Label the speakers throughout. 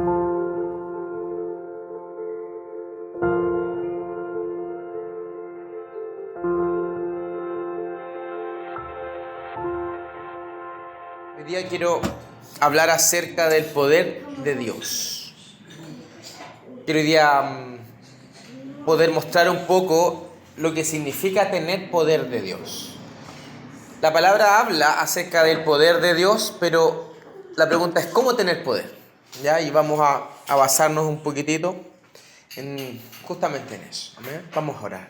Speaker 1: Hoy día quiero hablar acerca del poder de Dios. Quiero hoy día poder mostrar un poco lo que significa tener poder de Dios. La palabra habla acerca del poder de Dios, pero la pregunta es ¿cómo tener poder? ¿Ya? Y vamos a basarnos un poquitito justamente en eso. ¿Amén? Vamos a orar.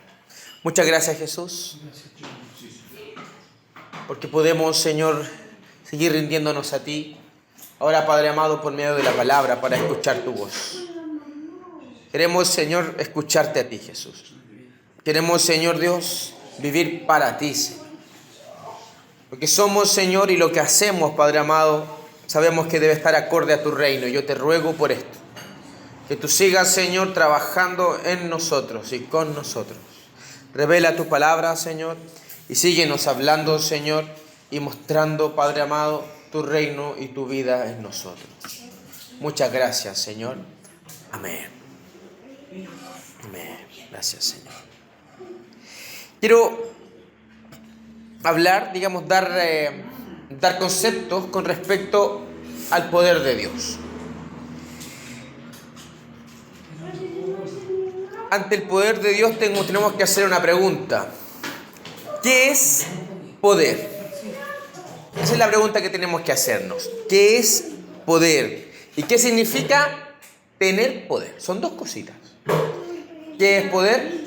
Speaker 1: Muchas gracias, Jesús, porque podemos, Señor, seguir rindiéndonos a ti. Ahora, Padre amado, por medio de la palabra, para escuchar tu voz. Queremos, Señor, escucharte a ti, Jesús. Queremos, Señor Dios, vivir para ti, Señor. Lo que somos, Señor, y lo que hacemos, Padre amado, sabemos que debe estar acorde a tu reino. Yo te ruego por esto. Que tú sigas, Señor, trabajando en nosotros y con nosotros. Revela tu palabra, Señor, y síguenos hablando, Señor, y mostrando, Padre amado, tu reino y tu vida en nosotros. Muchas gracias, Señor. Amén. Amén. Gracias, Señor. Quiero hablar, dar conceptos con respecto al poder de Dios. Ante el poder de Dios tenemos que hacer una pregunta. ¿Qué es poder? Esa es la pregunta que tenemos que hacernos. ¿Qué es poder? ¿Y qué significa tener poder? Son dos cositas. ¿Qué es poder?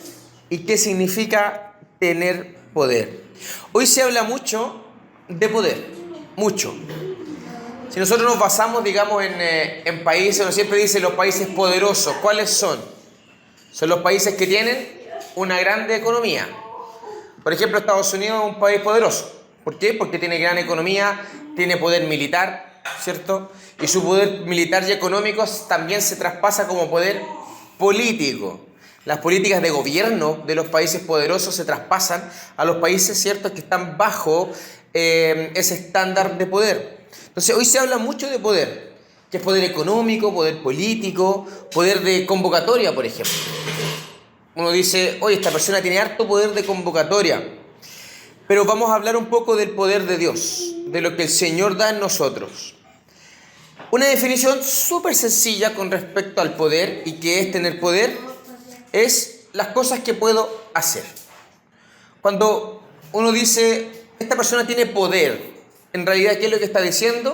Speaker 1: ¿Y qué significa tener poder? Hoy se habla mucho de poder. Mucho. Si nosotros nos basamos, en países, uno siempre dice los países poderosos. ¿Cuáles son? Son los países que tienen una grande economía. Por ejemplo, Estados Unidos es un país poderoso. ¿Por qué? Porque tiene gran economía, tiene poder militar, ¿cierto? Y su poder militar y económico también se traspasa como poder político. Las políticas de gobierno de los países poderosos se traspasan a los países, ¿cierto?, que están bajo ese estándar de poder. Entonces, hoy se habla mucho de poder, que es poder económico, poder político, poder de convocatoria, por ejemplo. Uno dice, oye, esta persona tiene harto poder de convocatoria. Pero vamos a hablar un poco del poder de Dios, de lo que el Señor da en nosotros. Una definición súper sencilla con respecto al poder y qué es tener poder es las cosas que puedo hacer. Cuando uno dice, esta persona tiene poder, en realidad, ¿qué es lo que está diciendo?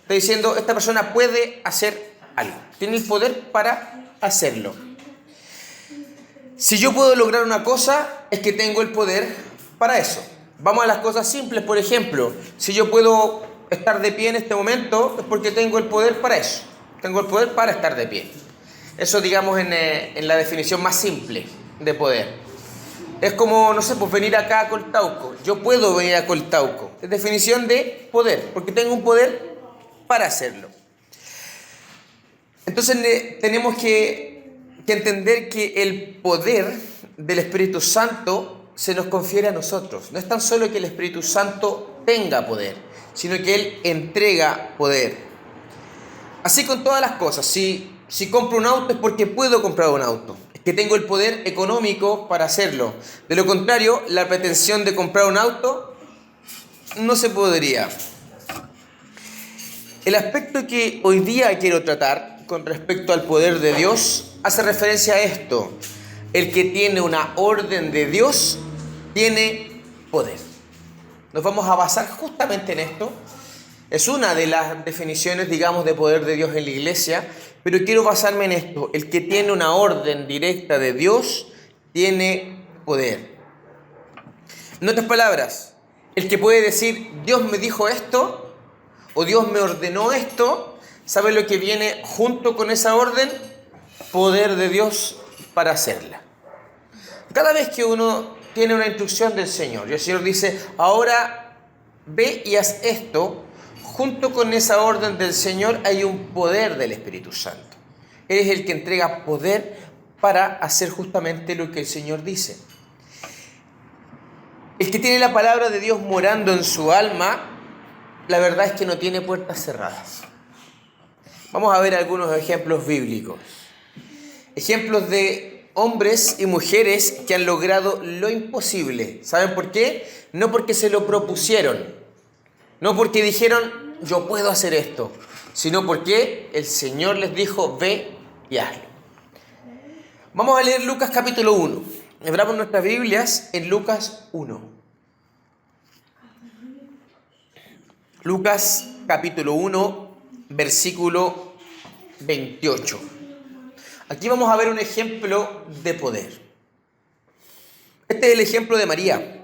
Speaker 1: Está diciendo, esta persona puede hacer algo, tiene el poder para hacerlo. Si yo puedo lograr una cosa, es que tengo el poder para eso. Vamos a las cosas simples, por ejemplo, si yo puedo estar de pie en este momento, es porque tengo el poder para eso. Tengo el poder para estar de pie. Eso, en la definición más simple de poder. Es como, pues venir acá a Coltauco. Yo puedo venir a Coltauco. Es definición de poder, porque tengo un poder para hacerlo. Entonces tenemos que entender que el poder del Espíritu Santo se nos confiere a nosotros. No es tan solo que el Espíritu Santo tenga poder, sino que Él entrega poder. Así con todas las cosas. Si compro un auto es porque puedo comprar un auto. Es que tengo el poder económico para hacerlo. De lo contrario, la pretensión de comprar un auto no se podría. El aspecto que hoy día quiero tratar con respecto al poder de Dios hace referencia a esto. El que tiene una orden de Dios tiene poder. Nos vamos a basar justamente en esto. Es una de las definiciones, de poder de Dios en la iglesia, pero quiero basarme en esto. El que tiene una orden directa de Dios tiene poder. En otras palabras, el que puede decir, Dios me dijo esto, o Dios me ordenó esto, ¿sabe lo que viene junto con esa orden? Poder de Dios para hacerla. Cada vez que uno tiene una instrucción del Señor y el Señor dice, ahora ve y haz esto, junto con esa orden del Señor hay un poder del Espíritu Santo. Él es el que entrega poder para hacer justamente lo que el Señor dice. El que tiene la palabra de Dios morando en su alma, la verdad es que no tiene puertas cerradas. Vamos a ver algunos ejemplos bíblicos. Ejemplos de hombres y mujeres que han logrado lo imposible. ¿Saben por qué? No porque se lo propusieron, no porque dijeron, yo puedo hacer esto, sino porque el Señor les dijo, ve y hazlo. Vamos a leer Lucas capítulo 1. Abramos nuestras Biblias en Lucas 1. Lucas capítulo 1, versículo 28. Aquí vamos a ver un ejemplo de poder. Este es el ejemplo de María.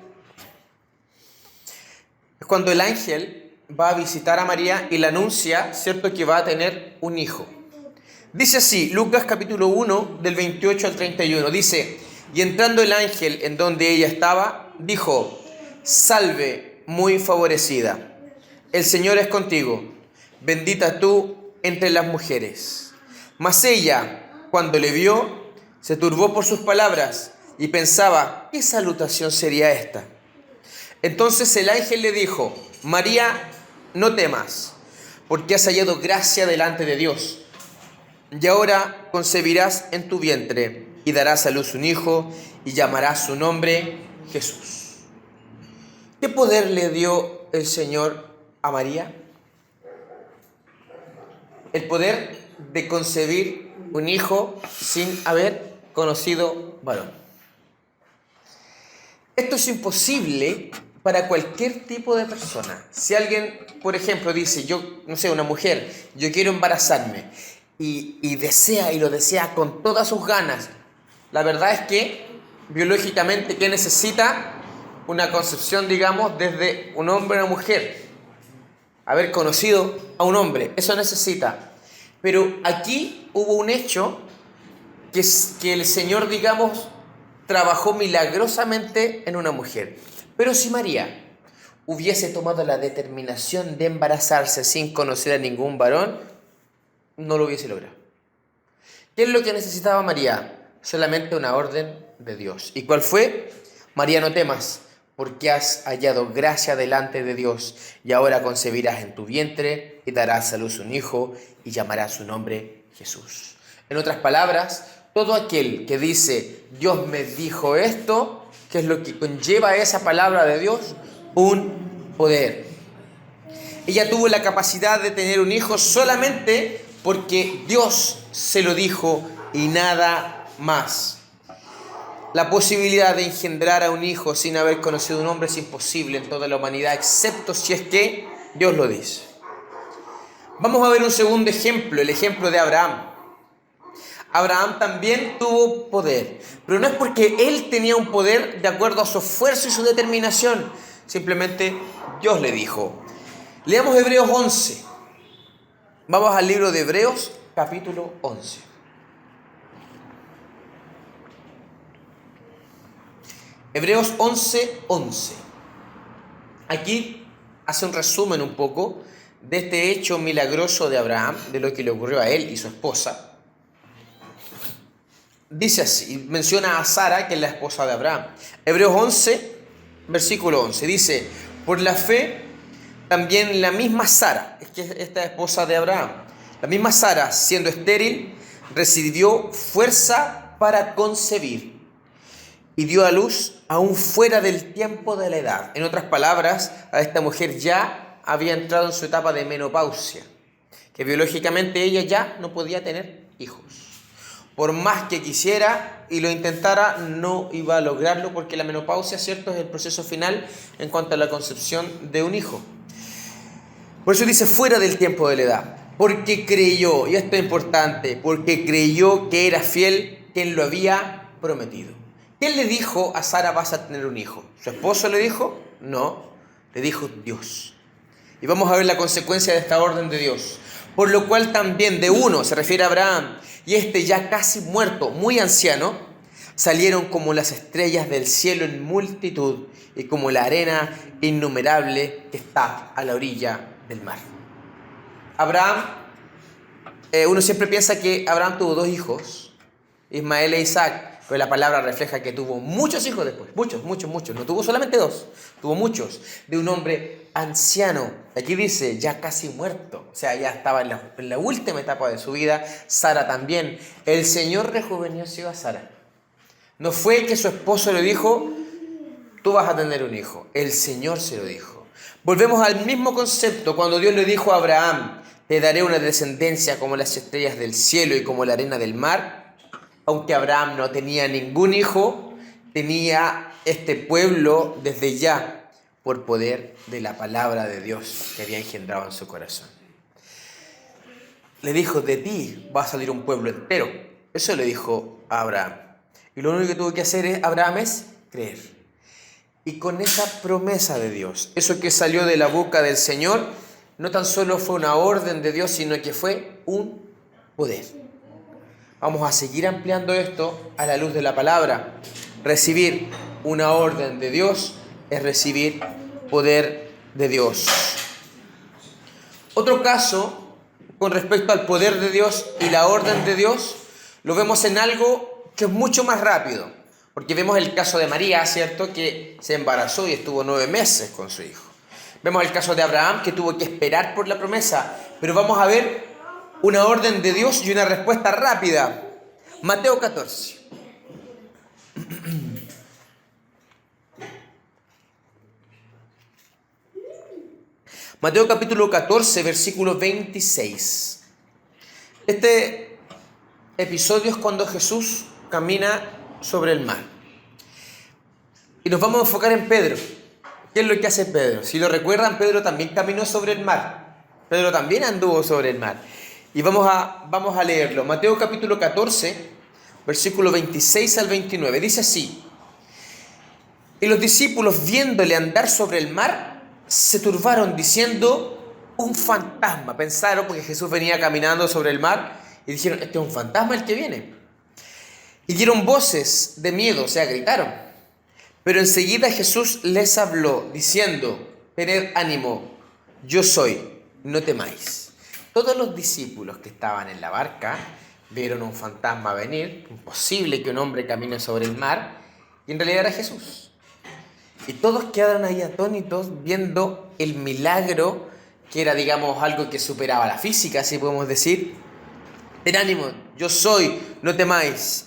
Speaker 1: Es cuando el ángel va a visitar a María y le anuncia, ¿cierto?, que va a tener un hijo. Dice así, Lucas capítulo 1, del 28 al 31. Dice, y entrando el ángel en donde ella estaba, dijo, salve, muy favorecida, el Señor es contigo, bendita tú entre las mujeres. Mas ella, cuando le vio, se turbó por sus palabras y pensaba, ¿qué salutación sería esta? Entonces el ángel le dijo, María, no temas, porque has hallado gracia delante de Dios. Y ahora concebirás en tu vientre y darás a luz un hijo y llamarás su nombre Jesús. ¿Qué poder le dio el Señor a María? El poder de concebir un hijo sin haber conocido varón. Esto es imposible para cualquier tipo de persona. Si alguien, por ejemplo, dice, yo, no sé, una mujer, yo quiero embarazarme y desea y lo desea con todas sus ganas, la verdad es que biológicamente, ¿qué necesita? Una concepción, digamos, desde un hombre a una mujer. Haber conocido a un hombre, eso necesita. Pero aquí hubo un hecho que el Señor, digamos, trabajó milagrosamente en una mujer. Pero si María hubiese tomado la determinación de embarazarse sin conocer a ningún varón, no lo hubiese logrado. ¿Qué es lo que necesitaba María? Solamente una orden de Dios. ¿Y cuál fue? María, no temas, porque has hallado gracia delante de Dios, y ahora concebirás en tu vientre y darás a luz un hijo y llamarás su nombre Jesús. En otras palabras, todo aquel que dice, Dios me dijo esto, ¿qué es lo que conlleva esa palabra de Dios? Un poder. Ella tuvo la capacidad de tener un hijo solamente porque Dios se lo dijo y nada más. La posibilidad de engendrar a un hijo sin haber conocido un hombre es imposible en toda la humanidad, excepto si es que Dios lo dice. Vamos a ver un segundo ejemplo, el ejemplo de Abraham. Abraham también tuvo poder, pero no es porque él tenía un poder de acuerdo a su esfuerzo y su determinación, simplemente Dios le dijo. Leamos Hebreos 11. Vamos al libro de Hebreos, capítulo 11. Hebreos 11:11. Aquí hace un resumen un poco de este hecho milagroso de Abraham, de lo que le ocurrió a él y su esposa. Dice así, menciona a Sara, que es la esposa de Abraham. Hebreos 11, versículo 11, dice, por la fe también la misma Sara, es que esta esposa de Abraham, la misma Sara, siendo estéril, recibió fuerza para concebir y dio a luz aún fuera del tiempo de la edad. En otras palabras, a esta mujer ya había entrado en su etapa de menopausia, que biológicamente ella ya no podía tener hijos. Por más que quisiera y lo intentara, no iba a lograrlo porque la menopausia, ¿cierto?, es el proceso final en cuanto a la concepción de un hijo. Por eso dice fuera del tiempo de la edad, porque creyó, y esto es importante, porque creyó que era fiel quien lo había prometido. ¿Quién le dijo a Sara vas a tener un hijo? ¿Su esposo le dijo? No, le dijo Dios. Y vamos a ver la consecuencia de esta orden de Dios. Por lo cual también de uno, se refiere a Abraham, y este ya casi muerto, muy anciano, salieron como las estrellas del cielo en multitud y como la arena innumerable que está a la orilla del mar. Abraham, uno siempre piensa que Abraham tuvo dos hijos, Ismael e Isaac, pero la palabra refleja que tuvo muchos hijos después, muchos, no tuvo solamente 2, tuvo muchos, de un hombre anciano, aquí dice ya casi muerto, o sea, ya estaba en la última etapa de su vida. Sara también, el Señor rejuveneció a Sara. No fue que su esposo le dijo, tú vas a tener un hijo, el Señor se lo dijo. Volvemos al mismo concepto cuando Dios le dijo a Abraham, te daré una descendencia como las estrellas del cielo y como la arena del mar. Aunque Abraham no tenía ningún hijo, tenía este pueblo desde ya por poder de la palabra de Dios que había engendrado en su corazón. Le dijo, de ti va a salir un pueblo entero. Eso le dijo a Abraham. Y lo único que tuvo que hacer Abraham es creer. Y con esa promesa de Dios, eso que salió de la boca del Señor, no tan solo fue una orden de Dios, sino que fue un poder. Vamos a seguir ampliando esto a la luz de la palabra. Recibir una orden de Dios es recibir poder de Dios. Otro caso con respecto al poder de Dios y la orden de Dios, lo vemos en algo que es mucho más rápido. Porque vemos el caso de María, ¿cierto? Que se embarazó y estuvo 9 meses con su hijo. Vemos el caso de Abraham, que tuvo que esperar por la promesa. Pero vamos a ver una orden de Dios y una respuesta rápida. Mateo 14. Mateo capítulo 14, versículo 26. Este episodio es cuando Jesús camina sobre el mar. Y nos vamos a enfocar en Pedro. ¿Qué es lo que hace Pedro? Si lo recuerdan, Pedro también caminó sobre el mar. Pedro también anduvo sobre el mar. Y vamos a leerlo. Mateo capítulo 14, versículo 26 al 29. Dice así. Y los discípulos, viéndole andar sobre el mar, se turbaron diciendo, un fantasma. Pensaron, porque Jesús venía caminando sobre el mar, y dijeron, este es un fantasma el que viene. Y dieron voces de miedo, o sea, gritaron. Pero enseguida Jesús les habló, diciendo, tened ánimo, yo soy, no temáis. Todos los discípulos que estaban en la barca vieron un fantasma venir, imposible que un hombre camine sobre el mar, y en realidad era Jesús. Y todos quedaron ahí atónitos viendo el milagro, que era, digamos, algo que superaba la física, así podemos decir. Ten ánimo, yo soy, no temáis.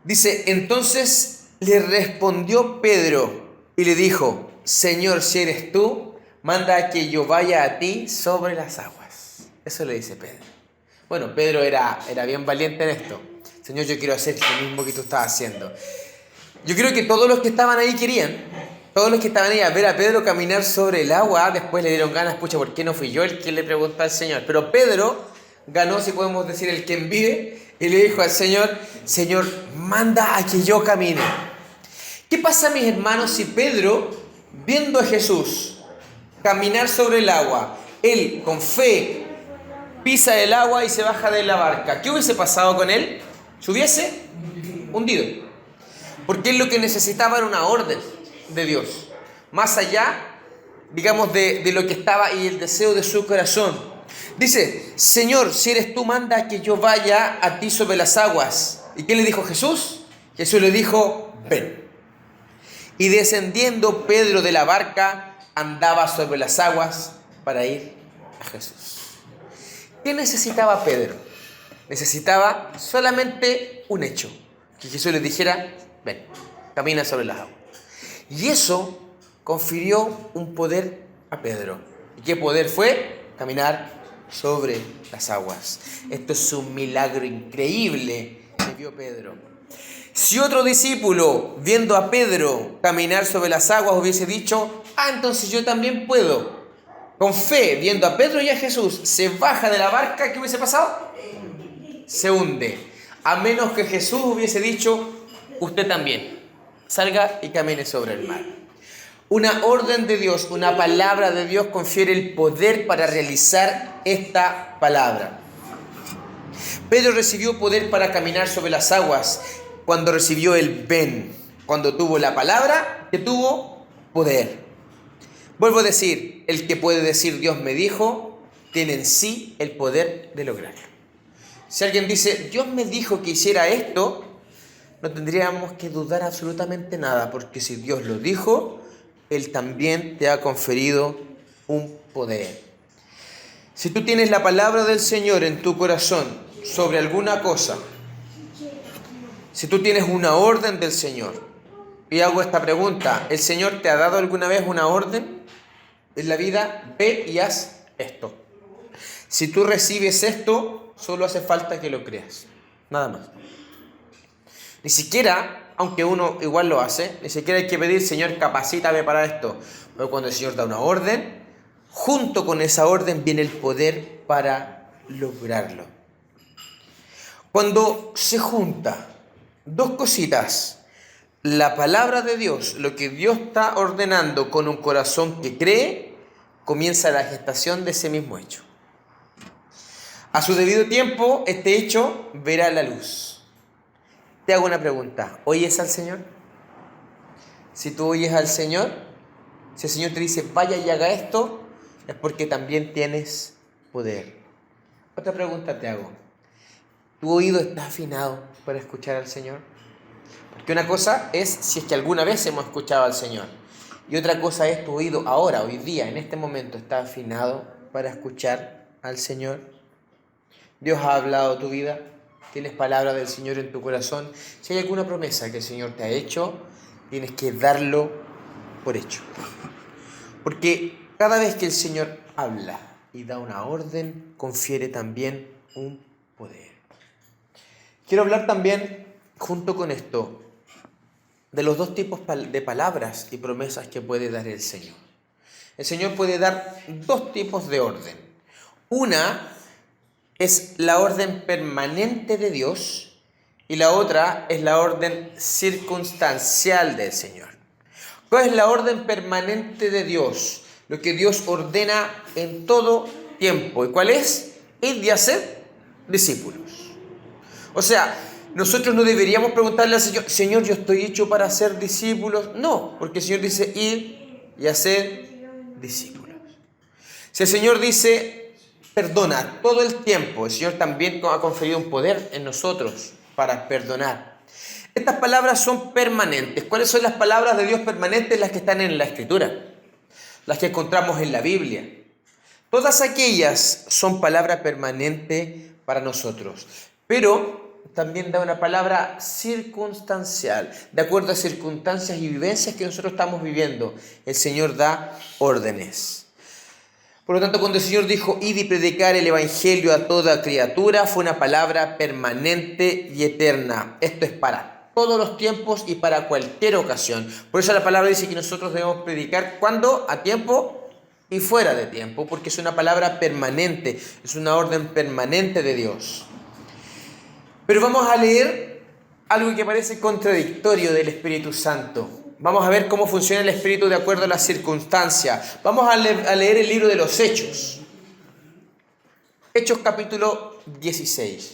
Speaker 1: Dice, entonces le respondió Pedro y le dijo, Señor, si eres tú, manda que yo vaya a ti sobre las aguas. Eso le dice Pedro. Bueno, Pedro era bien valiente en esto. Señor, yo quiero hacer lo mismo que tú estás haciendo. Yo creo que todos los que estaban ahí querían, todos los que estaban ahí a ver a Pedro caminar sobre el agua, después le dieron ganas, pucha, ¿por qué no fui yo el que le preguntó al Señor? Pero Pedro ganó, si podemos decir, el quien vive, y le dijo al Señor, Señor, manda a que yo camine. ¿Qué pasa, mis hermanos, si Pedro, viendo a Jesús caminar sobre el agua, él con fe pisa el agua y se baja de la barca? ¿Qué hubiese pasado con él? ¿Se hubiese hundido? Porque él lo que necesitaba era una orden de Dios, más allá, digamos, de lo que estaba y el deseo de su corazón. Dice, Señor, si eres tú, manda que yo vaya a ti sobre las aguas. ¿Y qué le dijo Jesús? Jesús le dijo, ven. Y descendiendo Pedro de la barca, andaba sobre las aguas para ir a Jesús. ¿Qué necesitaba Pedro? Necesitaba solamente un hecho, que Jesús le dijera, ven, camina sobre las aguas. Y eso confirió un poder a Pedro. ¿Y qué poder fue? Caminar sobre las aguas. Esto es un milagro increíble que vio Pedro. Si otro discípulo, viendo a Pedro caminar sobre las aguas, hubiese dicho, entonces yo también puedo. Con fe, viendo a Pedro y a Jesús, se baja de la barca, ¿qué hubiese pasado? Se hunde. A menos que Jesús hubiese dicho, usted también, salga y camine sobre el mar. Una orden de Dios, una palabra de Dios confiere el poder para realizar esta palabra. Pedro recibió poder para caminar sobre las aguas cuando recibió el ven, cuando tuvo la palabra, que tuvo poder. Vuelvo a decir, el que puede decir Dios me dijo, tiene en sí el poder de lograrlo. Si alguien dice, Dios me dijo que hiciera esto, no tendríamos que dudar absolutamente nada, porque si Dios lo dijo, Él también te ha conferido un poder. Si tú tienes la palabra del Señor en tu corazón sobre alguna cosa, si tú tienes una orden del Señor, y hago esta pregunta, ¿el Señor te ha dado alguna vez una orden en la vida? Ve y haz esto. Si tú recibes esto, solo hace falta que lo creas, nada más. Ni siquiera, aunque uno igual lo hace, ni siquiera hay que pedir, Señor, capacítame para esto. Pero cuando el Señor da una orden, junto con esa orden viene el poder para lograrlo. Cuando se junta dos cositas, la palabra de Dios, lo que Dios está ordenando con un corazón que cree, comienza la gestación de ese mismo hecho. A su debido tiempo, este hecho verá la luz. Te hago una pregunta, ¿oyes al Señor? Si tú oyes al Señor, si el Señor te dice, vaya y haga esto, es porque también tienes poder. Otra pregunta te hago, ¿tu oído está afinado para escuchar al Señor? Porque una cosa es si es que alguna vez hemos escuchado al Señor, y otra cosa es tu oído ahora, hoy día, en este momento, ¿está afinado para escuchar al Señor? ¿Dios ha hablado a tu vida? ¿Tienes palabra del Señor en tu corazón? Si hay alguna promesa que el Señor te ha hecho, tienes que darlo por hecho. Porque cada vez que el Señor habla y da una orden, confiere también un poder. Quiero hablar también, junto con esto, de los dos tipos de palabras y promesas que puede dar el Señor. El Señor puede dar dos tipos de orden. Una es la orden permanente de Dios y la otra es la orden circunstancial del Señor. ¿Cuál es la orden permanente de Dios? Lo que Dios ordena en todo tiempo. ¿Y cuál es? Ir y hacer discípulos. O sea, nosotros no deberíamos preguntarle al Señor, Señor, ¿yo estoy hecho para ser discípulos? No, porque el Señor dice ir y hacer discípulos. Si el Señor dice perdona todo el tiempo, el Señor también ha conferido un poder en nosotros para perdonar. Estas palabras son permanentes. ¿Cuáles son las palabras de Dios permanentes? Las que están en la Escritura, las que encontramos en la Biblia. Todas aquellas son palabra permanente para nosotros, pero también da una palabra circunstancial, de acuerdo a circunstancias y vivencias que nosotros estamos viviendo. El Señor da órdenes. Por lo tanto, cuando el Señor dijo, id y predicar el Evangelio a toda criatura, fue una palabra permanente y eterna. Esto es para todos los tiempos y para cualquier ocasión. Por eso la palabra dice que nosotros debemos predicar cuando, a tiempo y fuera de tiempo, porque es una palabra permanente, es una orden permanente de Dios. Pero vamos a leer algo que parece contradictorio del Espíritu Santo. Vamos a ver cómo funciona el Espíritu de acuerdo a las circunstancias. Vamos a leer el libro de los Hechos. Hechos capítulo 16.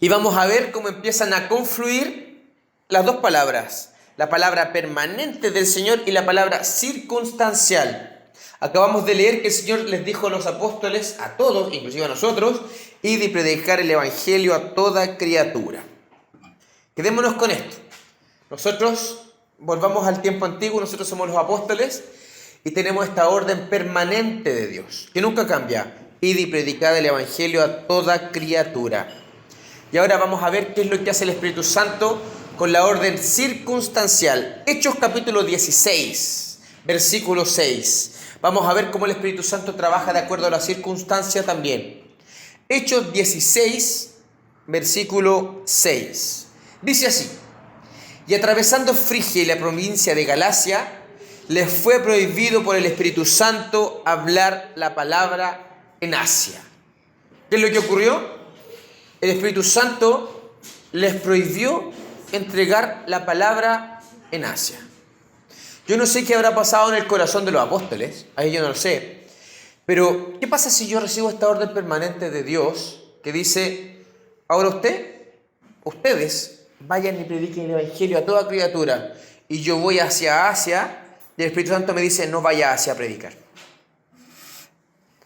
Speaker 1: Y vamos a ver cómo empiezan a confluir las dos palabras. La palabra permanente del Señor y la palabra circunstancial. Acabamos de leer que el Señor les dijo a los apóstoles, a todos, inclusive a nosotros, id y predicar el Evangelio a toda criatura. Quedémonos con esto. Nosotros volvamos al tiempo antiguo, nosotros somos los apóstoles y tenemos esta orden permanente de Dios, que nunca cambia. Id y predicad el Evangelio a toda criatura. Y ahora vamos a ver qué es lo que hace el Espíritu Santo con la orden circunstancial. Hechos capítulo 16, versículo 6. Vamos a ver cómo el Espíritu Santo trabaja de acuerdo a la circunstancia también. Hechos 16, versículo 6. Dice así. Y atravesando Frigia y la provincia de Galacia, les fue prohibido por el Espíritu Santo hablar la palabra en Asia. ¿Qué es lo que ocurrió? El Espíritu Santo les prohibió entregar la palabra en Asia. Yo no sé qué habrá pasado en el corazón de los apóstoles, ahí yo no lo sé. Pero, ¿qué pasa si yo recibo esta orden permanente de Dios que dice, ahora ustedes, vayan y prediquen el Evangelio a toda criatura, y yo voy hacia Asia, y el Espíritu Santo me dice, no vaya a Asia a predicar?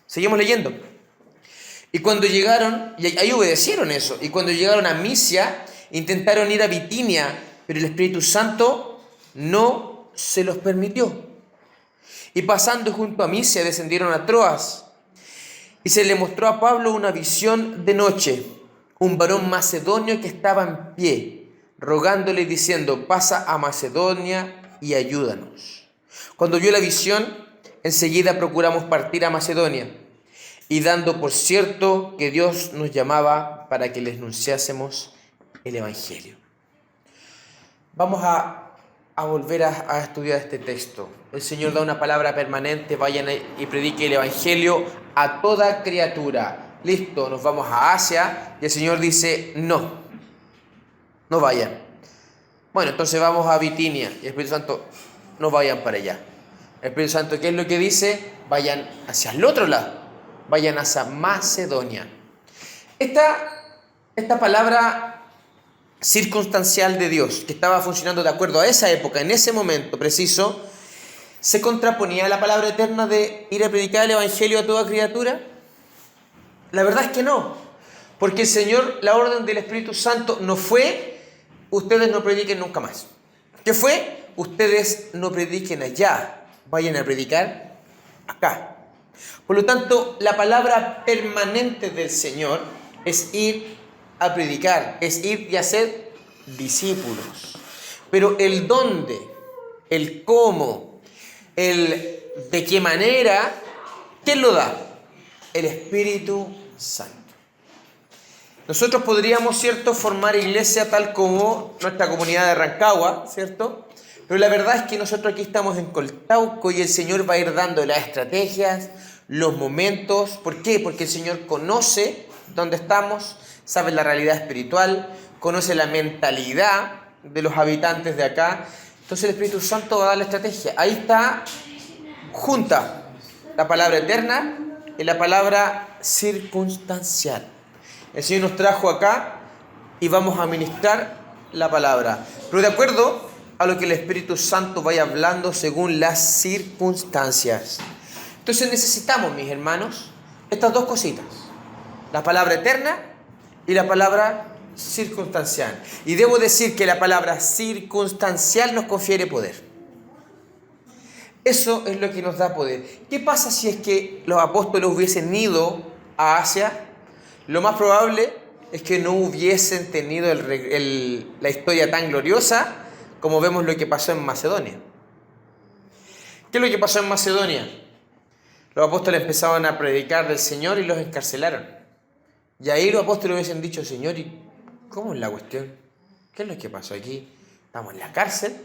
Speaker 1: Seguimos leyendo. Y cuando llegaron, y ahí obedecieron eso, y cuando llegaron a Misia, Intentaron ir a Bitinia, pero el Espíritu Santo no se los permitió. Y pasando junto a Misia, descendieron a Troas. Y se le mostró a Pablo una visión de noche, un varón macedonio que estaba en pie, rogándole y diciendo: pasa a Macedonia y ayúdanos. Cuando vio la visión, enseguida procuramos partir a Macedonia, y dando por cierto que Dios nos llamaba para que les anunciásemos el Evangelio. Vamos a volver a estudiar este texto. El Señor da una palabra permanente: vayan y prediquen el Evangelio a toda criatura. Listo, nos vamos a Asia, y el Señor dice: no vayan. Bueno, entonces vamos a Bitinia, y el Espíritu Santo: no vayan para allá. El Espíritu Santo, ¿qué es lo que dice? Vayan hacia el otro lado, vayan hacia Macedonia. Esta palabra circunstancial de Dios, que estaba funcionando de acuerdo a esa época, en ese momento preciso, ¿se contraponía a la palabra eterna de ir a predicar el Evangelio a toda criatura? La verdad es que no, porque el Señor, la orden del Espíritu Santo no fue: ustedes no prediquen nunca más. ¿Qué fue? Ustedes no prediquen allá, vayan a predicar acá. Por lo tanto, la palabra permanente del Señor es ir a predicar, es ir y hacer discípulos. Pero el dónde, el cómo, el de qué manera, ¿quién lo da? El Espíritu Santo. Nosotros podríamos, ¿cierto?, formar iglesia tal como nuestra comunidad de Rancagua, ¿cierto? Pero la verdad es que nosotros aquí estamos en Coltauco y el Señor va a ir dando las estrategias, los momentos. ¿Por qué? Porque el Señor conoce dónde estamos, sabe la realidad espiritual, conoce la mentalidad de los habitantes de acá. Entonces el Espíritu Santo va a dar la estrategia. Ahí está junta la palabra eterna y la palabra circunstancial. El Señor nos trajo acá y vamos a ministrar la palabra, pero de acuerdo a lo que el Espíritu Santo vaya hablando según las circunstancias. Entonces necesitamos, mis hermanos, estas dos cositas: la palabra eterna y la palabra circunstancial. Y debo decir que la palabra circunstancial nos confiere poder. Eso es lo que nos da poder. ¿Qué pasa si es que los apóstoles hubiesen ido a Asia? Lo más probable es que no hubiesen tenido la historia tan gloriosa como vemos lo que pasó en Macedonia. ¿Qué es lo que pasó en Macedonia? Los apóstoles empezaban a predicar del Señor y los encarcelaron. Y ahí los apóstoles hubiesen dicho: Señor, ¿y cómo es la cuestión? ¿Qué es lo que pasó aquí? ¿Estamos en la cárcel?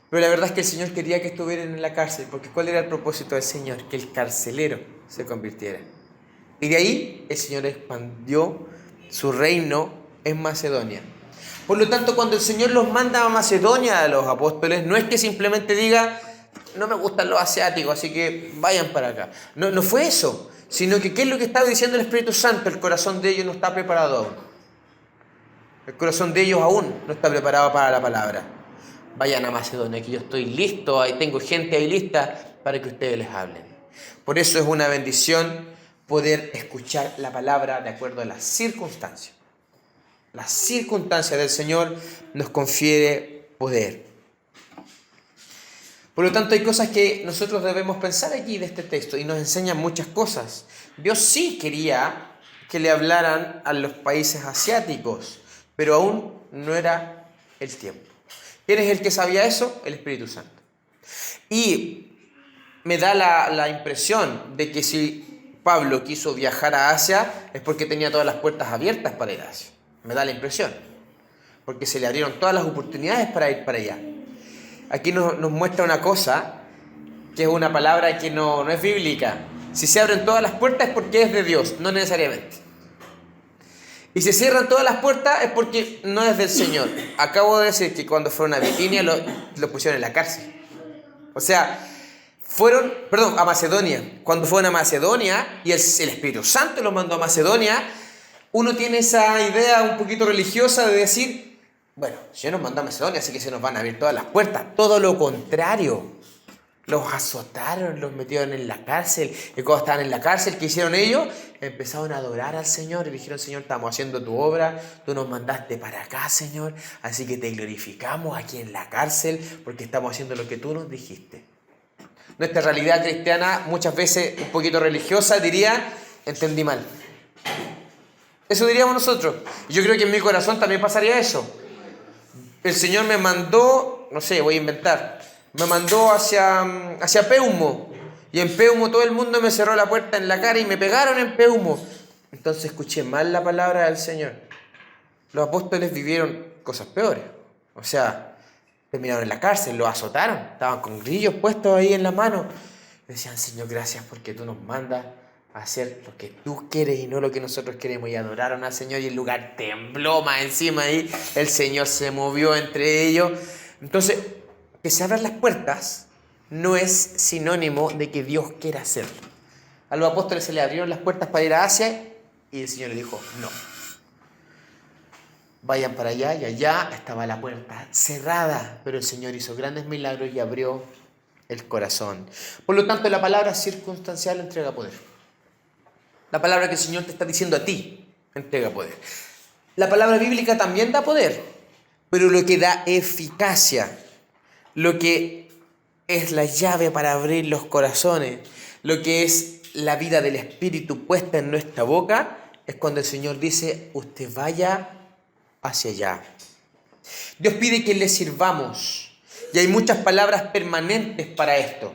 Speaker 1: Pero la verdad es que el Señor quería que estuvieran en la cárcel, porque ¿cuál era el propósito del Señor? Que el carcelero se convirtiera. Y de ahí el Señor expandió su reino en Macedonia. Por lo tanto, cuando el Señor los manda a Macedonia a los apóstoles, no es que simplemente diga: no me gustan los asiáticos, así que vayan para acá. No fue eso, sino que ¿qué es lo que estaba diciendo el Espíritu Santo? El corazón de ellos no está preparado aún. El corazón de ellos aún no está preparado para la palabra. Vayan a Macedonia, que yo estoy listo, ahí tengo gente ahí lista para que ustedes les hablen. Por eso es una bendición poder escuchar la palabra de acuerdo a las circunstancias. Las circunstancias del Señor nos confiere poder. Por lo tanto, hay cosas que nosotros debemos pensar aquí de este texto y nos enseñan muchas cosas. Dios sí quería que le hablaran a los países asiáticos, pero aún no era el tiempo. ¿Quién es el que sabía eso? El Espíritu Santo. Y me da la impresión de que si Pablo quiso viajar a Asia es porque tenía todas las puertas abiertas para ir a Asia. Me da la impresión, porque se le abrieron todas las oportunidades para ir para allá. Aquí nos muestra una cosa, que es una palabra que no es bíblica. Si se abren todas las puertas es porque es de Dios, no necesariamente. Y si cierran todas las puertas es porque no es del Señor. Acabo de decir que cuando fueron a Bitinia lo pusieron en la cárcel. O sea, a Macedonia. Cuando fueron a Macedonia y el Espíritu Santo los mandó a Macedonia, uno tiene esa idea un poquito religiosa de decir: bueno, si nos mandó a Macedonia, así que se nos van a abrir todas las puertas. Todo lo contrario. Los azotaron, los metieron en la cárcel. Y cuando estaban en la cárcel, ¿qué hicieron ellos? Empezaron a adorar al Señor y dijeron: Señor, estamos haciendo tu obra, tú nos mandaste para acá, Señor, así que te glorificamos aquí en la cárcel porque estamos haciendo lo que tú nos dijiste. Nuestra realidad cristiana, muchas veces un poquito religiosa, diría: entendí mal. Eso diríamos nosotros. Y yo creo que en mi corazón también pasaría eso. El Señor me mandó, no sé, voy a inventar, me mandó hacia Peumo. Y en Peumo todo el mundo me cerró la puerta en la cara y me pegaron en Peumo. Entonces escuché mal la palabra del Señor. Los apóstoles vivieron cosas peores. O sea, terminaron en la cárcel, los azotaron, estaban con grillos puestos ahí en la mano. Decían: Señor, gracias porque tú nos mandas a hacer lo que tú quieres y no lo que nosotros queremos. Y adoraron al Señor y el lugar tembló más encima ahí. El Señor se movió entre ellos. Entonces, que se abran las puertas no es sinónimo de que Dios quiera hacerlo. A los apóstoles se les abrieron las puertas para ir a Asia y el Señor les dijo: no. Vayan para allá, y allá estaba la puerta cerrada, pero el Señor hizo grandes milagros y abrió el corazón. Por lo tanto, la palabra circunstancial entrega poder. La palabra que el Señor te está diciendo a ti entrega poder. La palabra bíblica también da poder, pero lo que da eficacia, lo que es la llave para abrir los corazones, lo que es la vida del Espíritu puesta en nuestra boca, es cuando el Señor dice: usted vaya hacia allá. Dios pide que le sirvamos, y hay muchas palabras permanentes para esto.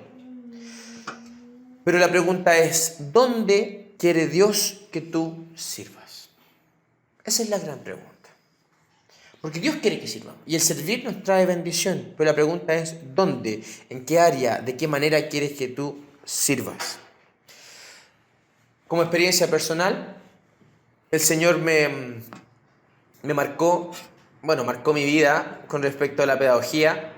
Speaker 1: Pero la pregunta es: ¿dónde quiere Dios que tú sirvas? Esa es la gran pregunta. Porque Dios quiere que sirvamos, y el servir nos trae bendición, pero la pregunta es: ¿dónde? ¿En qué área? ¿De qué manera quieres que tú sirvas? Como experiencia personal, el Señor me marcó mi vida con respecto a la pedagogía.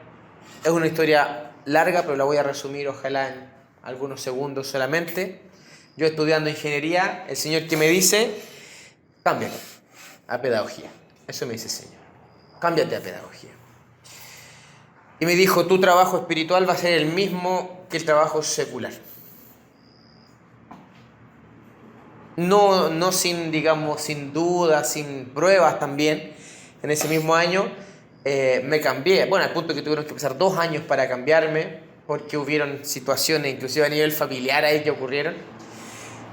Speaker 1: Es una historia larga, pero la voy a resumir ojalá en algunos segundos solamente. Yo estudiando ingeniería, el Señor que me dice: cámbiate a pedagogía. Eso me dice el Señor: cámbiate a pedagogía. Y me dijo: tu trabajo espiritual va a ser el mismo que el trabajo secular. No sin dudas, sin pruebas también. En ese mismo año me cambié. Bueno, al punto que tuvieron que pasar 2 años para cambiarme, porque hubieron situaciones, inclusive a nivel familiar, ahí que ocurrieron.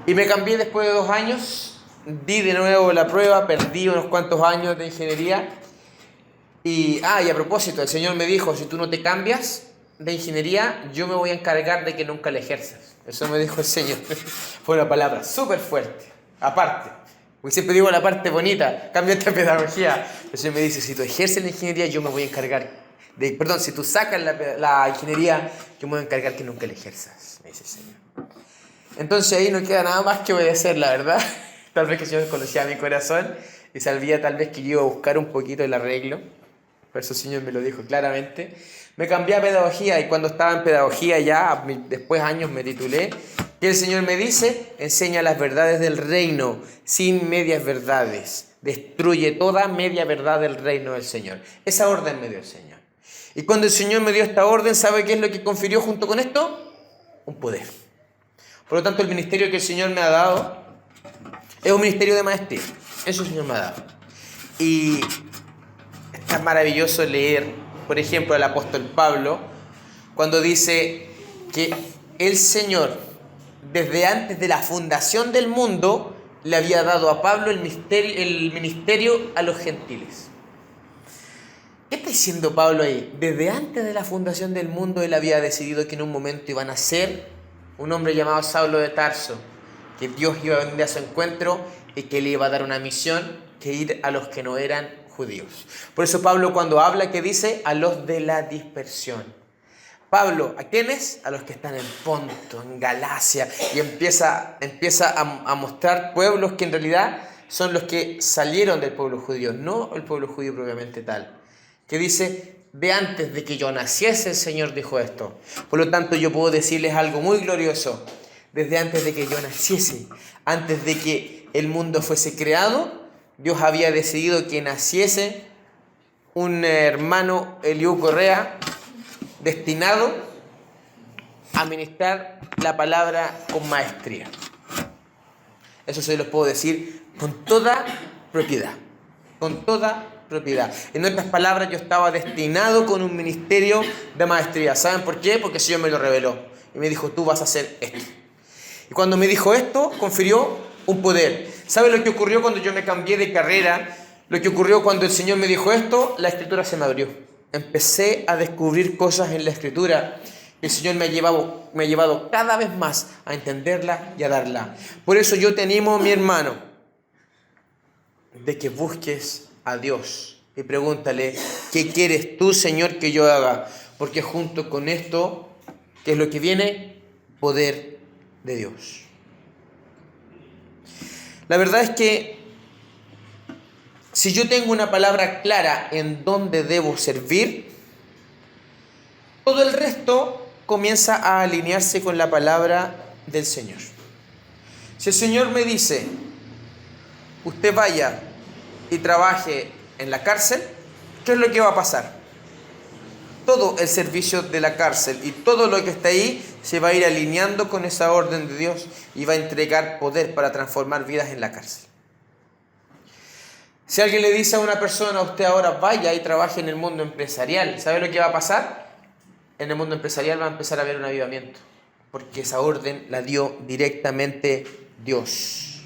Speaker 1: Y me cambié después de 2 años, di de nuevo la prueba, perdí unos cuantos años de ingeniería. Y a propósito, el Señor me dijo: si tú no te cambias de ingeniería, yo me voy a encargar de que nunca la ejerzas. Eso me dijo el Señor. Fue una palabra súper fuerte. Aparte, porque siempre digo la parte bonita: cámbiate a pedagogía. El Señor me dice: si tú ejerces la ingeniería, yo me voy a encargar si tú sacas la ingeniería, yo me voy a encargar que nunca la ejerzas, me dice el Señor. Entonces ahí no queda nada más que obedecer, la verdad. Tal vez que el Señor conocía mi corazón y sabía tal vez que yo iba a buscar un poquito el arreglo. Por eso el Señor me lo dijo claramente. Me cambié a pedagogía, y cuando estaba en pedagogía ya, después años me titulé, que el Señor me dice: enseña las verdades del reino sin medias verdades. Destruye toda media verdad del reino del Señor. Esa orden me dio el Señor. Y cuando el Señor me dio esta orden, ¿sabe qué es lo que confirió junto con esto? Un poder. Por lo tanto, el ministerio que el Señor me ha dado es un ministerio de maestría. Eso el Señor me ha dado. Y es maravilloso leer, por ejemplo, al apóstol Pablo, cuando dice que el Señor, desde antes de la fundación del mundo, le había dado a Pablo el ministerio a los gentiles. ¿Qué está diciendo Pablo ahí? Desde antes de la fundación del mundo, él había decidido que en un momento iban a ser un hombre llamado Saulo de Tarso, que Dios iba a venir a su encuentro y que le iba a dar una misión, que ir a los que no eran judíos. Por eso Pablo, cuando habla, ¿qué dice? A los de la dispersión. Pablo, ¿a quiénes? A los que están en Ponto, en Galacia, y empieza a mostrar pueblos que en realidad son los que salieron del pueblo judío, no el pueblo judío propiamente tal. Que dice: de antes de que yo naciese, el Señor dijo esto. Por lo tanto, yo puedo decirles algo muy glorioso. Desde antes de que yo naciese, antes de que el mundo fuese creado, Dios había decidido que naciese un hermano, Eliú Correa, destinado a ministrar la palabra con maestría. Eso se los puedo decir con toda propiedad. Con toda propiedad. En otras palabras, yo estaba destinado con un ministerio de maestría. ¿Saben por qué? Porque el Señor me lo reveló. Y me dijo, tú vas a hacer esto. Y cuando me dijo esto, confirió un poder. ¿Saben lo que ocurrió cuando yo me cambié de carrera? Lo que ocurrió cuando el Señor me dijo esto, la Escritura se me abrió. Empecé a descubrir cosas en la Escritura. El Señor me ha llevado cada vez más a entenderla y a darla. Por eso yo te animo, mi hermano, de que busques a Dios y pregúntale, ¿qué quieres tú, Señor, que yo haga? Porque junto con esto, ¿qué es lo que viene? Poder de Dios. La verdad es que si yo tengo una palabra clara en dónde debo servir, todo el resto comienza a alinearse con la palabra del Señor. Si el Señor me dice, usted vaya y trabaje en la cárcel, ¿qué es lo que va a pasar? Todo el servicio de la cárcel y todo lo que está ahí se va a ir alineando con esa orden de Dios y va a entregar poder para transformar vidas en la cárcel. Si alguien le dice a una persona, usted ahora vaya y trabaje en el mundo empresarial, ¿sabe lo que va a pasar? En el mundo empresarial va a empezar a haber un avivamiento, porque esa orden la dio directamente Dios.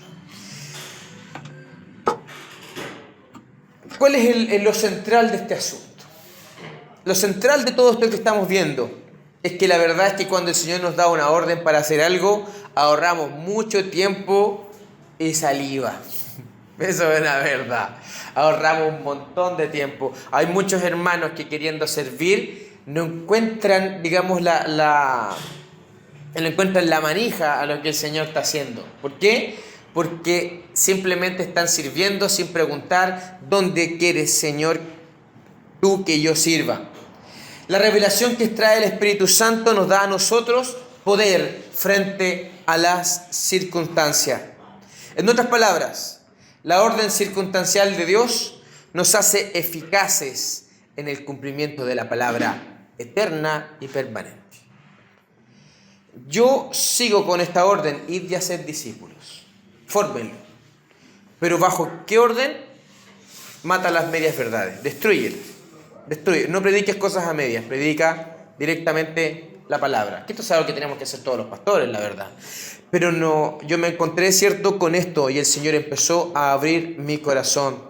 Speaker 1: ¿Cuál es lo central de este asunto? Lo central de todo esto que estamos viendo es que la verdad es que cuando el Señor nos da una orden para hacer algo, ahorramos mucho tiempo y saliva. Eso es la verdad. Ahorramos un montón de tiempo. Hay muchos hermanos que queriendo servir no encuentran, digamos, no encuentran la manija a lo que el Señor está haciendo. ¿Por qué? Porque simplemente están sirviendo sin preguntar ¿dónde quieres, Señor, tú que yo sirva? La revelación que trae el Espíritu Santo nos da a nosotros poder frente a las circunstancias. En otras palabras, la orden circunstancial de Dios nos hace eficaces en el cumplimiento de la palabra eterna y permanente. Yo sigo con esta orden, id y hacer discípulos. Fórmenlo. Pero ¿bajo qué orden? Mata las medias verdades, destruye. No prediques cosas a medias, predica directamente la palabra. Que esto es algo que tenemos que hacer todos los pastores, la verdad. Pero no, yo me encontré cierto con esto y el Señor empezó a abrir mi corazón.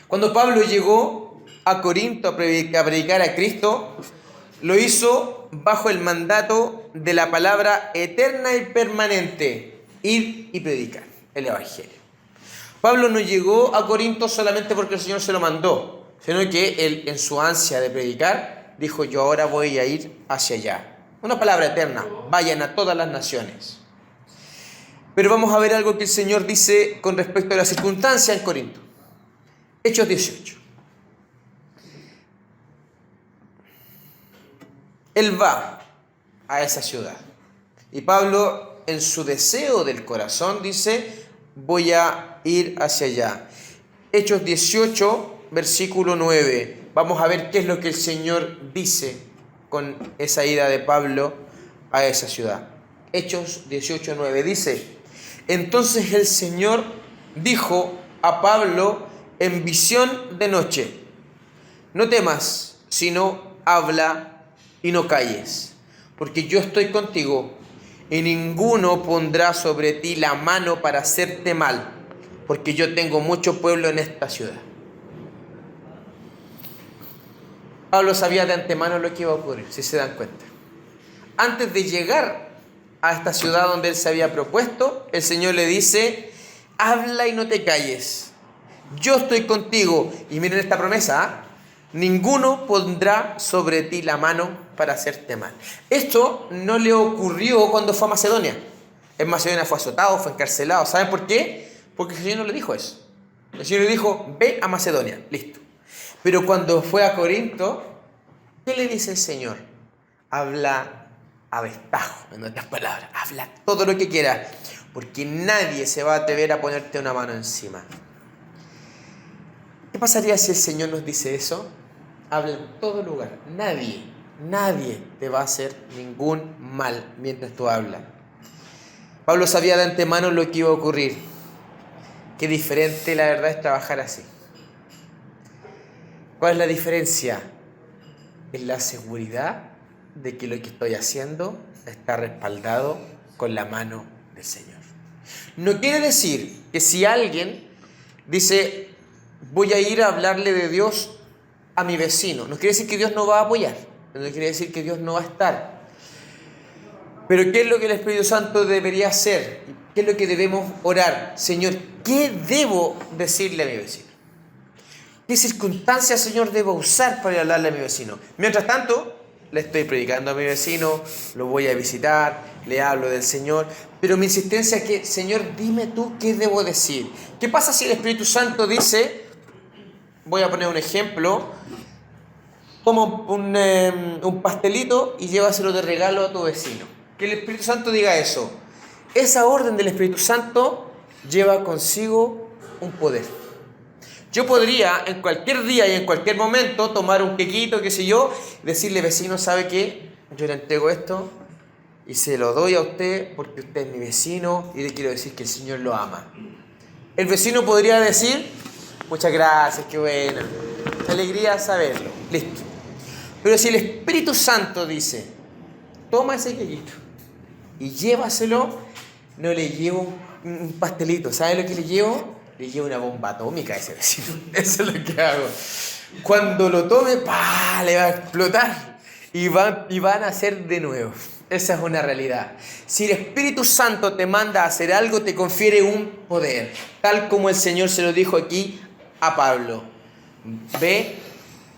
Speaker 1: Cuando Pablo llegó a Corinto a predicar a Cristo, lo hizo bajo el mandato de la palabra eterna y permanente, ir y predicar el Evangelio. Pablo no llegó a Corinto solamente porque el Señor se lo mandó, sino que él, en su ansia de predicar, dijo, yo ahora voy a ir hacia allá. Una palabra eterna, vayan a todas las naciones. Pero vamos a ver algo que el Señor dice con respecto a la circunstancia en Corinto. Hechos 18. Él va a esa ciudad. Y Pablo, en su deseo del corazón, dice, voy a ir hacia allá. Hechos 18, versículo 9. Vamos a ver qué es lo que el Señor dice con esa ida de Pablo a esa ciudad. Hechos 18, 9 dice, entonces el Señor dijo a Pablo en visión de noche, no temas, sino habla y no calles, porque yo estoy contigo y ninguno pondrá sobre ti la mano para hacerte mal, porque yo tengo mucho pueblo en esta ciudad. Pablo sabía de antemano lo que iba a ocurrir, si se dan cuenta. Antes de llegar a esta ciudad donde él se había propuesto, el Señor le dice, habla y no te calles. Yo estoy contigo. Y miren esta promesa, ninguno pondrá sobre ti la mano para hacerte mal. Esto no le ocurrió cuando fue a Macedonia. En Macedonia fue azotado, fue encarcelado. ¿Saben por qué? Porque el Señor no le dijo eso. El Señor le dijo, ve a Macedonia, listo. Pero cuando fue a Corinto, ¿qué le dice el Señor? Habla a destajo, en otras palabras. Habla todo lo que quieras, porque nadie se va a atrever a ponerte una mano encima. ¿Qué pasaría si el Señor nos dice eso? Habla en todo lugar. Nadie Nadie te va a hacer ningún mal mientras tú hablas. Pablo sabía de antemano lo que iba a ocurrir. Qué diferente la verdad es trabajar así. ¿Cuál es la diferencia? Es la seguridad de que lo que estoy haciendo está respaldado con la mano del Señor. No quiere decir que si alguien dice, voy a ir a hablarle de Dios a mi vecino, no quiere decir que Dios no va a apoyar, no quiere decir que Dios no va a estar. Pero ¿qué es lo que el Espíritu Santo debería hacer? ¿Qué es lo que debemos orar? Señor, ¿qué debo decirle a mi vecino? ¿Qué circunstancias, Señor, debo usar para hablarle a mi vecino? Mientras tanto, le estoy predicando a mi vecino, lo voy a visitar, le hablo del Señor, pero mi insistencia es que, Señor, dime tú qué debo decir. ¿Qué pasa si el Espíritu Santo dice, voy a poner un ejemplo, toma un pastelito y llévaselo de regalo a tu vecino? Que el Espíritu Santo diga eso. Esa orden del Espíritu Santo lleva consigo un poder. Yo podría en cualquier día y en cualquier momento tomar un quequito, qué sé yo, y decirle, vecino, ¿sabe qué? Yo le entrego esto y se lo doy a usted porque usted es mi vecino y le quiero decir que el Señor lo ama. El vecino podría decir, muchas gracias, qué bueno, qué alegría saberlo, listo. Pero si el Espíritu Santo dice, toma ese quequito y llévaselo, no le llevo un pastelito, ¿sabe lo que le llevo? Le llevo una bomba atómica a ese vecino. Eso es lo que hago. Cuando lo tome, ¡pah!, le va a explotar y van a hacer de nuevo. Esa es una realidad. Si el Espíritu Santo te manda a hacer algo, te confiere un poder, tal como el Señor se lo dijo aquí a Pablo. Ve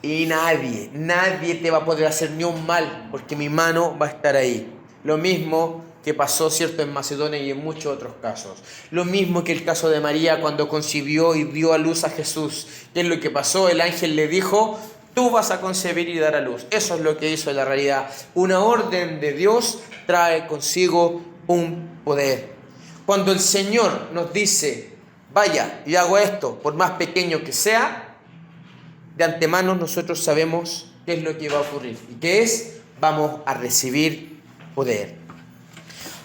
Speaker 1: y nadie te va a poder hacer ni un mal, porque mi mano va a estar ahí. Lo mismo que pasó, cierto, en Macedonia y en muchos otros casos. Lo mismo que el caso de María cuando concibió y dio a luz a Jesús. ¿Qué es lo que pasó? El ángel le dijo, tú vas a concebir y dar a luz. Eso es lo que hizo en la realidad. Una orden de Dios trae consigo un poder. Cuando el Señor nos dice, vaya y hago esto, por más pequeño que sea, de antemano nosotros sabemos qué es lo que va a ocurrir. ¿Y qué es? Vamos a recibir poder.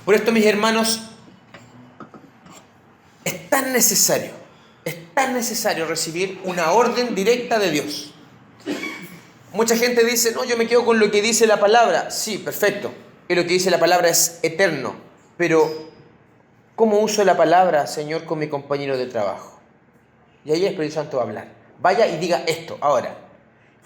Speaker 1: Por esto, mis hermanos, es tan necesario recibir una orden directa de Dios. Mucha gente dice, no, yo me quedo con lo que dice la palabra. Sí, perfecto, que lo que dice la palabra es eterno, pero ¿cómo uso la palabra, Señor, con mi compañero de trabajo? Y ahí el Espíritu Santo va a hablar. Vaya y diga esto ahora.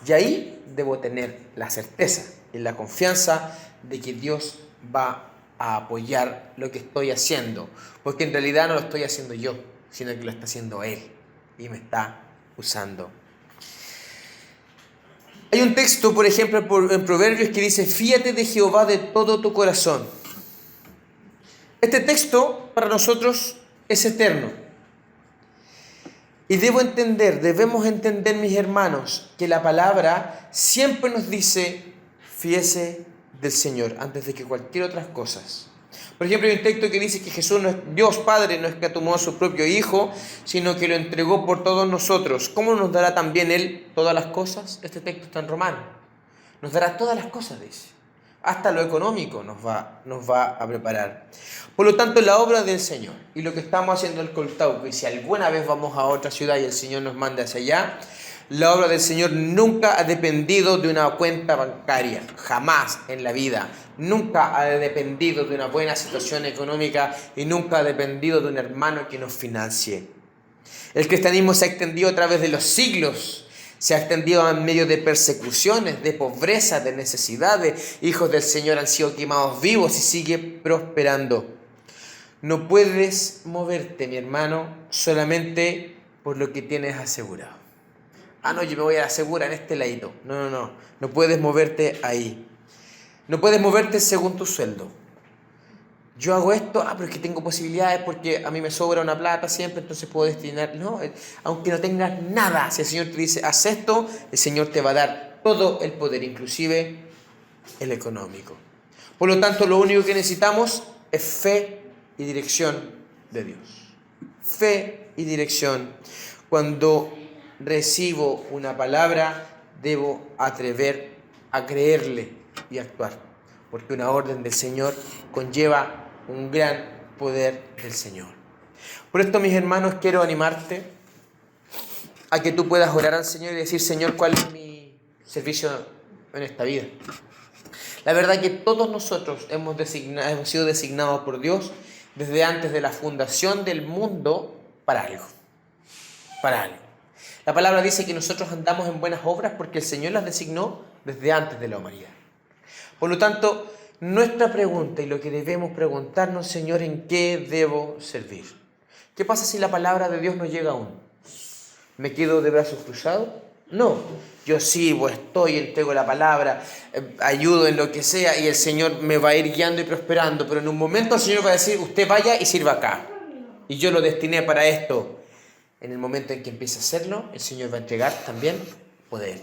Speaker 1: Y ahí debo tener la certeza y la confianza de que Dios va a apoyar lo que estoy haciendo, porque en realidad no lo estoy haciendo yo, sino que lo está haciendo Él y me está usando. Hay un texto, por ejemplo, en Proverbios que dice, fíate de Jehová de todo tu corazón. Este texto para nosotros es eterno. Y debemos entender, mis hermanos, que la palabra siempre nos dice, fíese del Señor antes de que cualquier otra cosa. Por ejemplo, hay un texto que dice que Jesús, Dios Padre, no escatimó a su propio Hijo, sino que lo entregó por todos nosotros. ¿Cómo nos dará también Él todas las cosas? Este texto está en Romanos. Nos dará todas las cosas, dice. Hasta lo económico nos va a preparar. Por lo tanto, la obra del Señor y lo que estamos haciendo en el Coltauco, y si alguna vez vamos a otra ciudad y el Señor nos manda hacia allá, la obra del Señor nunca ha dependido de una cuenta bancaria, jamás en la vida. Nunca ha dependido de una buena situación económica y nunca ha dependido de un hermano que nos financie. El cristianismo se ha extendido a través de los siglos, se ha extendido en medio de persecuciones, de pobreza, de necesidades. Hijos del Señor han sido quemados vivos y sigue prosperando. No puedes moverte, mi hermano, solamente por lo que tienes asegurado. No, yo me voy a la segura en este ladito. No puedes moverte ahí. No puedes moverte según tu sueldo. Yo hago esto, pero es que tengo posibilidades porque a mí me sobra una plata siempre, entonces puedo destinar. No, aunque no tengas nada, si el Señor te dice, haz esto, el Señor te va a dar todo el poder, inclusive el económico. Por lo tanto, lo único que necesitamos es fe y dirección de Dios. Fe y dirección. Cuando recibo una palabra, debo atrever a creerle y actuar, porque una orden del Señor conlleva un gran poder del Señor. Por esto, mis hermanos, quiero animarte a que tú puedas orar al Señor y decir: Señor, ¿cuál es mi servicio en esta vida? La verdad que todos nosotros hemos sido designados por Dios desde antes de la fundación del mundo para algo. Para algo. La palabra dice que nosotros andamos en buenas obras porque el Señor las designó desde antes de la humanidad. Por lo tanto, nuestra pregunta y lo que debemos preguntarnos: Señor, ¿en qué debo servir? ¿Qué pasa si la palabra de Dios no llega aún? ¿Me quedo de brazos cruzados? No, yo sirvo, estoy, entrego la palabra, ayudo en lo que sea y el Señor me va a ir guiando y prosperando, pero en un momento el Señor va a decir: usted vaya y sirva acá, y yo lo destiné para esto. En el momento en que empiece a hacerlo, el Señor va a entregar también poder.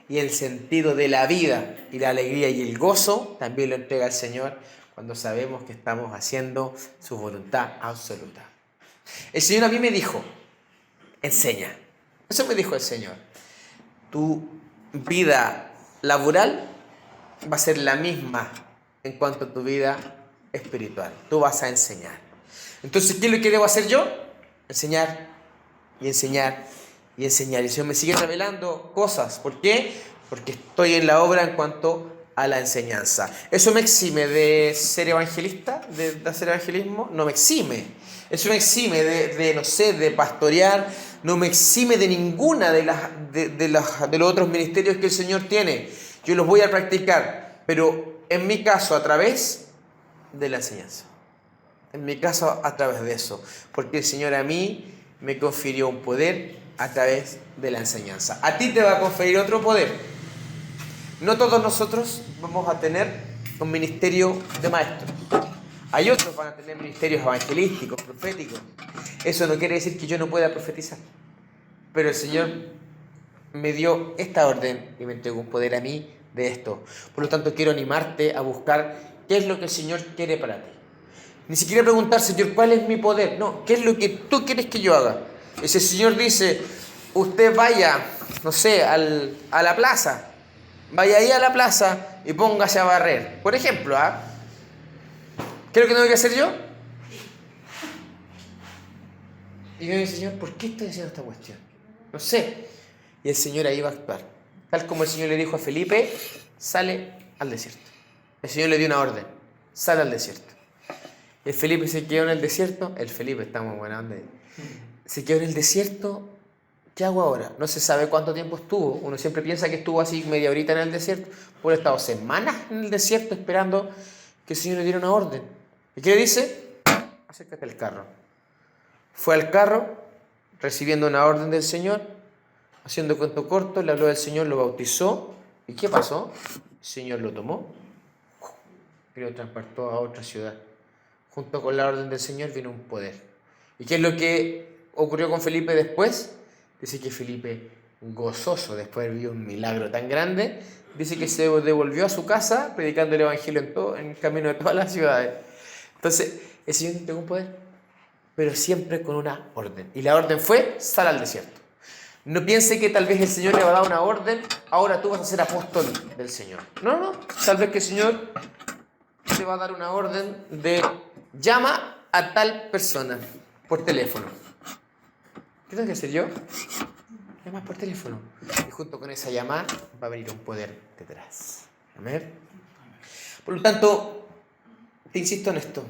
Speaker 1: Y el sentido de la vida y la alegría y el gozo también lo entrega el Señor cuando sabemos que estamos haciendo su voluntad absoluta. El Señor a mí me dijo: enseña. Eso me dijo el Señor. Tu vida laboral va a ser la misma en cuanto a tu vida espiritual. Tú vas a enseñar. Entonces, ¿qué es lo que debo hacer yo? Enseñar y enseñar y enseñar. Y el Señor me sigue revelando cosas. ¿Por qué? Porque estoy en la obra en cuanto a la enseñanza. ¿Eso me exime de ser evangelista? ¿De hacer evangelismo? No me exime. Eso me exime de pastorear. No me exime de ninguna de los otros ministerios que el Señor tiene. Yo los voy a practicar, pero en mi caso a través de la enseñanza. En mi caso a través de eso. Porque el Señor a mí me confirió un poder a través de la enseñanza. A ti te va a conferir otro poder. No todos nosotros vamos a tener un ministerio de maestros. Hay otros que van a tener ministerios evangelísticos, proféticos. Eso no quiere decir que yo no pueda profetizar. Pero el Señor me dio esta orden y me entregó un poder a mí de esto. Por lo tanto, quiero animarte a buscar qué es lo que el Señor quiere para ti. Ni siquiera preguntar: Señor, ¿cuál es mi poder? No, ¿qué es lo que tú quieres que yo haga? Y si el Señor dice: usted vaya, no sé, a la plaza, vaya ahí a la plaza y póngase a barrer. Por ejemplo, ¿qué es lo que tengo que hacer yo? Y yo digo: Señor, ¿por qué estoy haciendo esta cuestión? No sé. Y el Señor ahí va a actuar. Tal como el Señor le dijo a Felipe: sale al desierto. El Señor le dio una orden: sale al desierto. El Felipe se quedó en el desierto. El Felipe está muy buena onda. Se quedó en el desierto. ¿Qué hago ahora? No se sabe cuánto tiempo estuvo. Uno siempre piensa que estuvo así media horita en el desierto. Puede haber estado semanas en el desierto esperando que el Señor le diera una orden. ¿Y qué le dice? Acércate al carro. Fue al carro, recibiendo una orden del Señor, haciendo cuento corto, le habló del Señor, lo bautizó. ¿Y qué pasó? El Señor lo tomó y lo transportó a otra ciudad. Junto con la orden del Señor vino un poder. ¿Y qué es lo que ocurrió con Felipe después? Dice que Felipe, gozoso después de vivir un milagro tan grande, dice que se devolvió a su casa predicando el Evangelio en el camino de todas las ciudades. Entonces, el Señor entregó un poder, pero siempre con una orden. Y la orden fue: sal al desierto. No piense que tal vez el Señor le va a dar una orden: ahora tú vas a ser apóstol del Señor. No. Tal vez que el Señor te va a dar una orden de: llama a tal persona por teléfono. ¿Qué tengo que hacer yo? Llamar por teléfono. Y junto con esa llamada va a venir un poder detrás. Amén. Por lo tanto, te insisto en esto.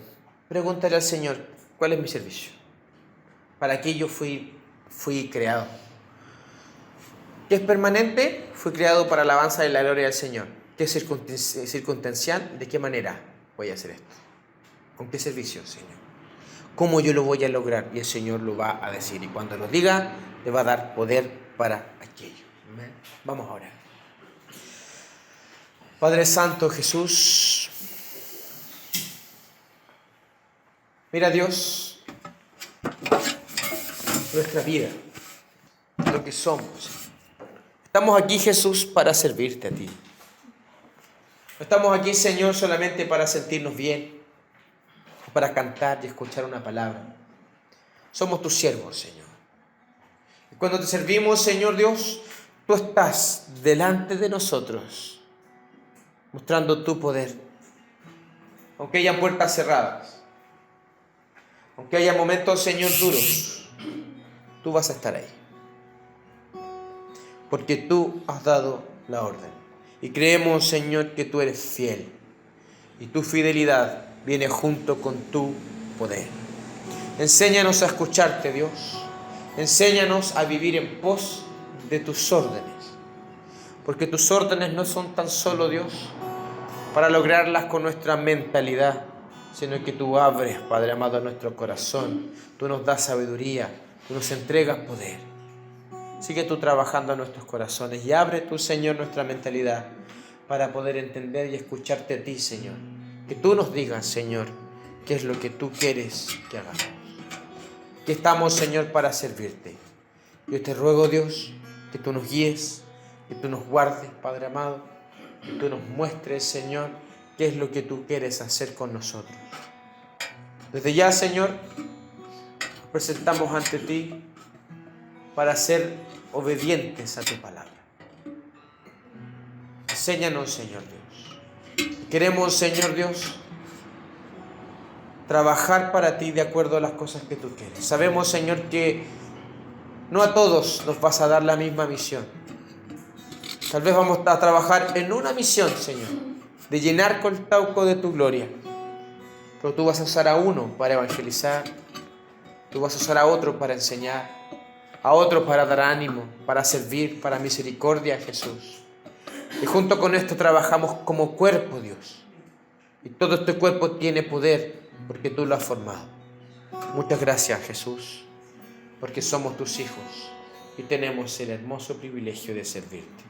Speaker 1: Pregúntale al Señor: ¿cuál es mi servicio? ¿Para qué yo fui creado? ¿Qué es permanente? Fui creado para la alabanza de la gloria del Señor. ¿Qué es circunstancial? ¿De qué manera voy a hacer esto? ¿Con qué servicio, Señor? ¿Cómo yo lo voy a lograr? Y el Señor lo va a decir. Y cuando lo diga, le va a dar poder para aquello. ¿Amén? Vamos a orar. Padre Santo, Jesús, mira, Dios, nuestra vida, lo que somos. Estamos aquí, Jesús, para servirte a ti. No estamos aquí, Señor, solamente para sentirnos bien, para cantar y escuchar una palabra. Somos tus siervos, Señor. Y cuando te servimos, Señor Dios, tú estás delante de nosotros. mostrando tu poder. Aunque haya puertas cerradas, aunque haya momentos, Señor, duros, tú vas a estar ahí. Porque tú has dado la orden. Y creemos, Señor, que tú eres fiel. Y tu fidelidad viene junto con tu poder. Enséñanos a escucharte, Dios. Enséñanos a vivir en pos de tus órdenes. Porque tus órdenes no son tan solo, Dios, para lograrlas con nuestra mentalidad, sino que tú abres, Padre amado, nuestro corazón. Tú nos das sabiduría, tú nos entregas poder. Sigue tú trabajando en nuestros corazones y abre tú, Señor, nuestra mentalidad para poder entender y escucharte a ti, Señor. Que tú nos digas, Señor, qué es lo que tú quieres que hagamos. Que estamos, Señor, para servirte. Yo te ruego, Dios, que tú nos guíes, que tú nos guardes, Padre amado, que tú nos muestres, Señor, qué es lo que tú quieres hacer con nosotros. Desde ya, Señor, nos presentamos ante ti para ser obedientes a tu palabra. Enséñanos, Señor Dios. Queremos, Señor Dios, trabajar para ti de acuerdo a las cosas que tú quieres. Sabemos, Señor, que no a todos nos vas a dar la misma misión. Tal vez vamos a trabajar en una misión, Señor, de llenar Coltauco de tu gloria. Pero tú vas a usar a uno para evangelizar, tú vas a usar a otro para enseñar, a otro para dar ánimo, para servir, para misericordia, Jesús. Y junto con esto trabajamos como cuerpo, Dios. Y todo este cuerpo tiene poder porque tú lo has formado. Muchas gracias, Jesús, porque somos tus hijos y tenemos el hermoso privilegio de servirte.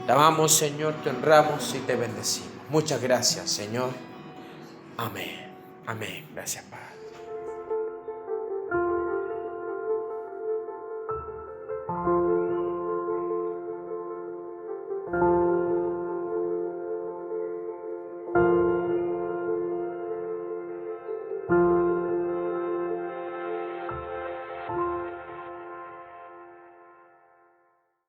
Speaker 1: Te amamos, Señor, te honramos y te bendecimos. Muchas gracias, Señor. Amén. Amén. Gracias, Padre.